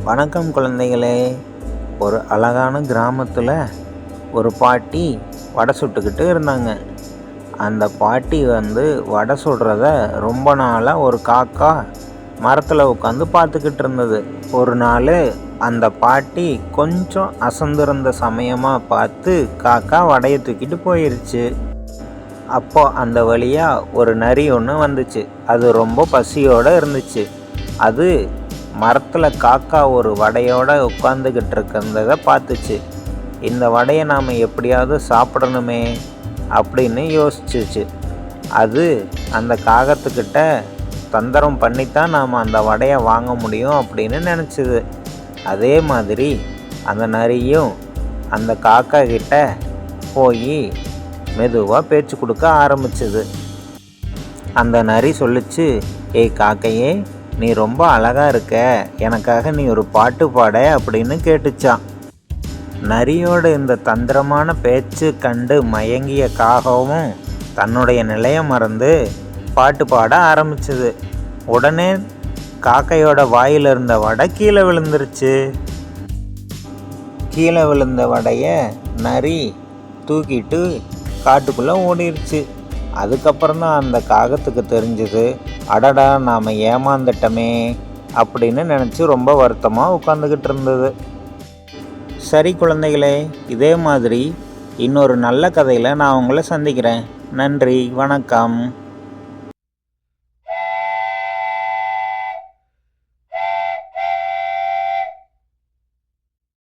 வணக்கம் குழந்தைகளே. ஒரு அழகான கிராமத்தில் ஒரு பாட்டி வடை சுட்டுக்கிட்டு இருந்தாங்க. அந்த பாட்டி வடை சுடுறத ரொம்ப நாளாக ஒரு காக்கா மரத்தில் உட்காந்து பார்த்துக்கிட்டு இருந்தது. ஒரு நாள் அந்த பாட்டி கொஞ்சம் அசந்திருந்த சமயமாக பார்த்து காக்கா வடையை தூக்கிட்டு போயிடுச்சு. அப்போ அந்த வழியாக ஒரு நரி ஒன்று வந்துச்சு. அது ரொம்ப பசியோடு இருந்துச்சு. அது மரத்தில் காக்கா ஒரு வடையோடு உட்காந்துக்கிட்டு இருக்கிறத பார்த்துச்சு. இந்த வடையை நாம் எப்படியாவது சாப்பிடணுமே அப்படின்னு யோசிச்சிச்சு. அது அந்த காகத்துக்கிட்ட தந்திரம் பண்ணித்தான் நாம் அந்த வடையை வாங்க முடியும் அப்படின்னு நினச்சிது. அதே மாதிரி அந்த நரியும் அந்த காக்கா கிட்ட போய் மெதுவாக பேச்சு கொடுக்க ஆரம்பிச்சுது. அந்த நரி சொல்லிச்சு, ஏய் காக்கையே, நீ ரொம்ப அழகாக இருக்க, எனக்காக நீ ஒரு பாட்டு பாட அப்படின்னு கேட்டுச்சான். நரியோட இந்த தந்திரமான பேச்சு கண்டு மயங்கிய காகவும் தன்னுடைய நிலையை மறந்து பாட்டு பாட ஆரம்பிச்சது. உடனே காக்கையோட வாயில் இருந்த வடை கீழே விழுந்துருச்சு. கீழே விழுந்த வடையை நரி தூக்கிட்டு காட்டுக்குள்ளே ஓடிருச்சு. அதுக்கப்புறம் தான் அந்த காகத்துக்கு தெரிஞ்சது, அடடா நாம் ஏமாந்துட்டோமே அப்படின்னு நினச்சி ரொம்ப வருத்தமாக உட்காந்துக்கிட்டு இருந்தது. சரி குழந்தைகளே, இதே மாதிரி இன்னொரு நல்ல கதையில் நான் உங்களை சந்திக்கிறேன். நன்றி, வணக்கம்.